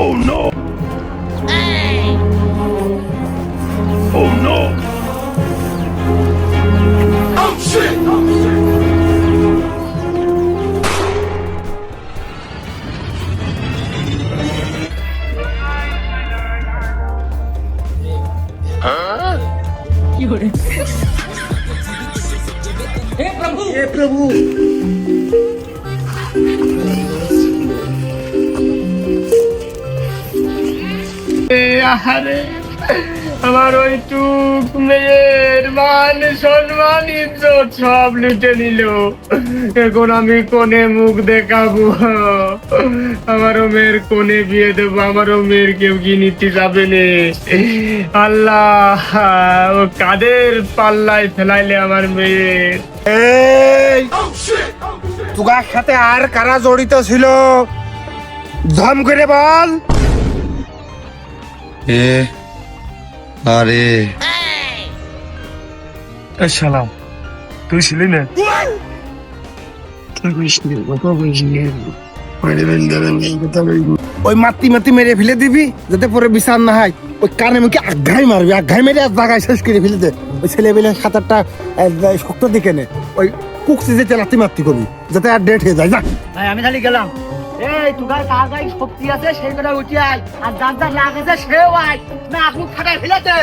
Oh no! Oh no! Oh shit! हे प्रभु আরে আমার ওইটুক মেয়ের মান সম্মান ইজ্জত সব লুটে নিল। এখন আমি কোনে মুখ দেখাবো? আমারও মেয়ের কোনে বিয়ে দেবো, আমারও মেয়ের কেউ কি নিতে যাবে না। আল্লাহ, ও কাদের পাল্লায় ফেলাইলে আমার মেয়ের। এই তোগার সাথে আর কারা জড়িত ছিল ধম করে বল। আরে শালা তুই ছিলি না? ওই মাতি মাতি মেরে ফেলে দিবি যাতে পরে বিচার না হয়। ওই কানে মুখে আঘাই মারবি, আঘাই মেরে এক জায়গায় শেষ করে ফেলে দে। ওই ছেলেবেলে সাঁতারটা শক্ত দিকে নে, ওই কুকসি যেতে লাতি মারতি করবি যাতে আর ডেট হয়ে যায়। যা আমি খালি গেলাম। এই তোর কার গায়ে শক্তি আছে সেই কথা উঠি আয়, আর যার যার লাগ আছে সেও আয়, না আপনি খাটায় ফেলেছে।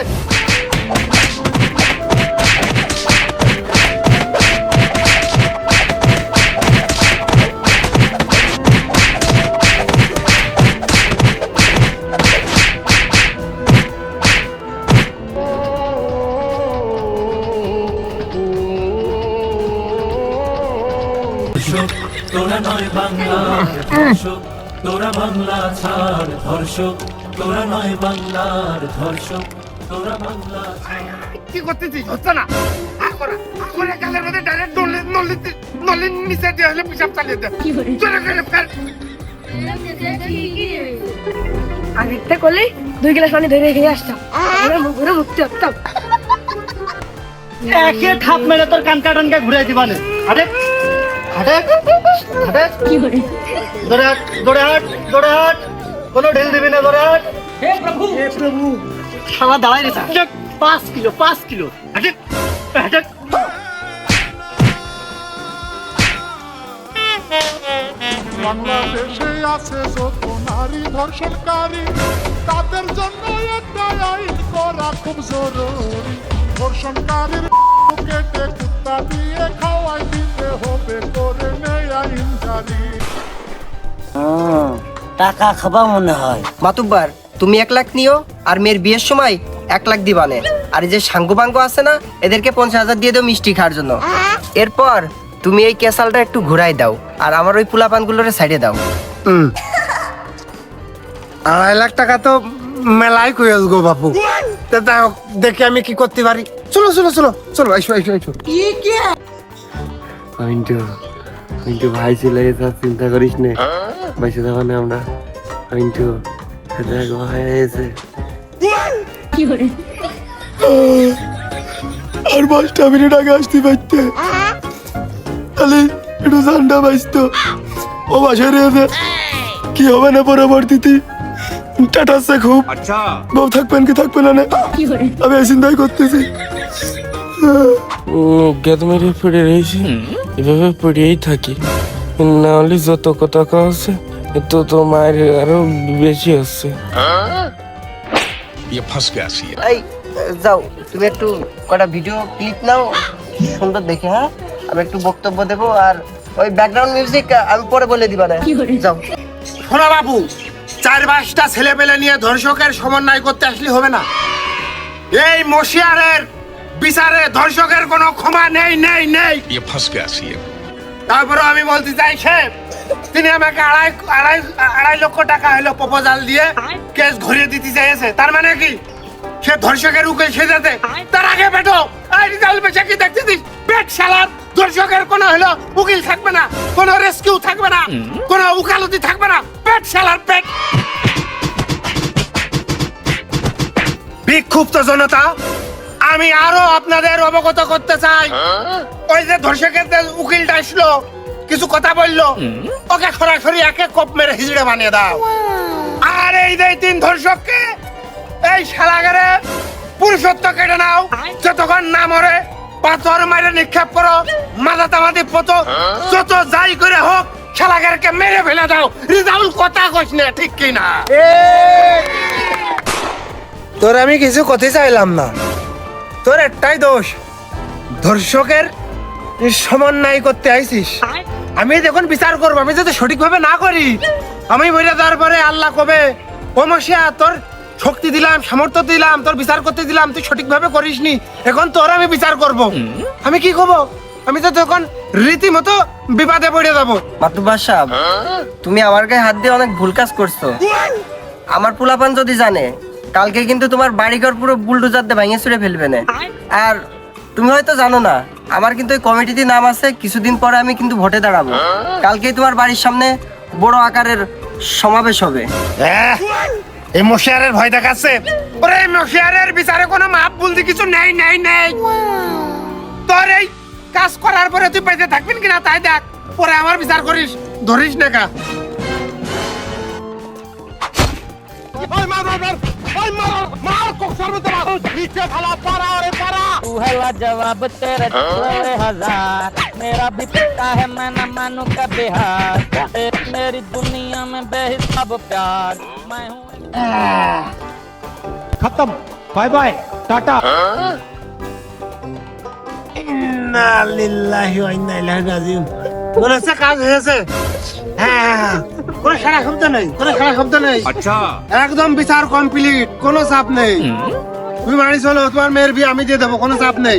তোরা নয় বাংলার ধর্ষক, তোরা বাংলা ছাড় ধর্ষক, তোরা নয় বাংলার ধর্ষক, তোরা বাংলা ছাড়। কি করতেছিস? হচ্ছে না করে গালের মধ্যে ডাইরেক্ট নলি নিচে দিয়ে হলে পিসাব চালিয়ে দে। চলে গেলে ফের আগেরটা করলে 2 গ্লাস পানি ধরে খেয়ে আসতাম, মুখ ঘুরে মুক্তি হতাম। একে থাপ মেরে তোর কানকা টানকা ঘুরাই দিবানে। আরে হাটে হাটে কি করে দৌড়ে হাট, দৌড়ে হাট, দৌড়ে হাট, কোনো ঢিল দিবি না, দৌড়ে হাট। হে প্রভু, হে প্রভু, শালা দাঁড়াই রে। 5 কিলো 5 কিলো হাটে হাটে। বাংলাদেশে আছে যত নারী ধর্ষণকারী, তাদের জন্য একটা আইন করা খুব জরুরি। ধর্ষণকারীর কেটে কুত্তা দিয়ে খাওয়াই দিতে হবে, করে নেই আইন জারি। টাকা খাবা মনে হয়। মাতুব্বার, তুমি 1 লাখ নিও আর মেয়ের বিয়ের সময় 1 লাখ দিবানে। আর এই যে সাঙ্গু বাঙ্গু আছে না, এদেরকে 50,000 দিয়ে দাও মিষ্টি খাওয়ার জন্য। এরপর তুমি এই ক্যাসালটা একটু ঘুরাই দাও আর আমার ওই পোলাপানগুলোরে সাইডে দাও। 2.5 লাখ টাকা তো মেলাই কইস গো বাপু। দেখে আমি কি করতে পারি। চলো চলো চলো চলো, আইসো আইসো আইসো। কিন্তু ভাই ছিল, চিন্তা করিস না, বাইসে যাবো না আমরা। কিন্তু কি করে আর 5টা মিনিট আগে আসতে পারতে, তাহলে একটু ঠান্ডা বাঁচতো। ও বাসায় রয়েছে, কি হবে না পরবর্তীতে টাটাচ্ছে খুব। বউ থাকবেন কি থাকবেন না, আমি এই চিন্তাই করতেছি। গ্যাত মেরে পড়ে রয়েছি, এভাবে পড়েই থাকি, না হলে যত কথা আছে তো তো মায়ের আরো বেশি হচ্ছে। এই যাও, তুমি একটু কটা ভিডিও ক্লিপ নাও সুন্দর দেখে। হ্যাঁ, আমি একটু বক্তব্য দেবো আর ওই ব্যাকগ্রাউন্ড মিউজিক আমি পরে বলে দিবা না। যাও। শোনা বাবু, 4-5টা ছেলে পেলে নিয়ে ধর্ষকের সমন্বয় করতে আসলে হবে না। এই মশিয়ারের বিচারে ধর্ষকের কোনো ক্ষমা নেই নেই নেই। তারপরে আমি বলতে চাই, সে তিনি আমাকে 2.5 লক্ষ টাকা হলো প্রপোজাল দিয়ে কেস ঘুরিয়ে দিতে চাইছে। তার মানে কি সে ধর্ষকের উকিল সেজেছে? তার আগে বেটো কি দেখতেছিস? পেট শালার ধর্ষকের কোনো হলো উকিল থাকবে না, কোনো রেস্কিউ থাকবে না, কোনো উকালতি থাকবে না। পেট শালার পেট। বিক্ষুব্ধ জনতা, আমি আরো আপনাদের অবগত করতে চাই, ওই যে ধর্ষকের যে উকিলটা আসলো কিছু কথা বললো, ওকে সরাসরি একে কোপ মেরে হিজড়ে বানিয়ে দাও। আর এই যে 3 ধর্ষককে এই শালাগারে পুরুষত্ব কেটে নাও, যতক্ষণ না মরে পাথর মারে নিক্ষেপ করো, মাথা তামাদি পতো যত যাই করে হোক শালাগারকে মেরে ফেলে দাও। রিজাউল কথা কইস না, ঠিক কি না? তোর আমি কিছু কথা চাইলাম না, তোর একটাই দোষ, ধর্ষকের সমন্বয় করতে আইছিস। আমি যখন বিচার করবো, আমি যদি সঠিকভাবে না করি, আমি বলে দেওয়ার পরে আল্লাহ কবে ও মশিয়া তোর শক্তি দিলাম, সামর্থ্য দিলাম, তোর বিচার করতে দিলাম, তুই সঠিকভাবে করিসনি, এখন তোর আমি বিচার করব। আমি কি করবো? আমি তো তখন রীতিমতো বিপদে পড়ে যাবো। মাতুব্বার সাহেব, তুমি আমার গায়ে হাত দিয়ে অনেক ভুল কাজ করছো। আমার পোলাপান যদি জানে, কালকে কিন্তু তোমার বাড়িঘর পুরো বুলডোজার দিয়ে ভেঙে ছুড়ে ফেলবে না। আর তুমি হয়তো জানো না, আমার কিন্তু ওই কমিটিতে নাম আছে, কিছুদিন পরে আমি কিন্তু ভোটে দাঁড়াবো। কালকেই তোমার বাড়ির সামনে বড় আকারের সমাবেশ হবে। এই মশিয়ারের ভয় দেখাচ্ছে। ওরে এই মশিয়ারের বিচারে কোনো মাপ বলতে কিছু নেই নেই নেই। তোর এই কাজ করার পরে তুই বেঁচে থাকবেন কিনা তাই দেখ, পরে আমার বিচার করিস, ধরিস না কা। पहला जवाब तेरे छोरे हजार, मेरा भी पता है मैं न मानू का बिहार, मेरी दुनिया में बेहिसाब प्यार, मैं हूँ खत्म, बाय बाय, टाटा। ইন্না লিল্লাহি ওয়া ইন্না ইলাইহি রাজিউন। মনে হচ্ছে কাজ হয়েছে। হ্যাঁ, কোনো সারা শব্দ নেই, কোনো সারা শব্দ নেই। আচ্ছা, একদম বিচার কমপ্লিট, কোনো চাপ নেই। তুমি বাড়ি চলো, তোমার মেয়ের বিয়ে আমি দিয়ে দেবো, কোনো চাপ নেই।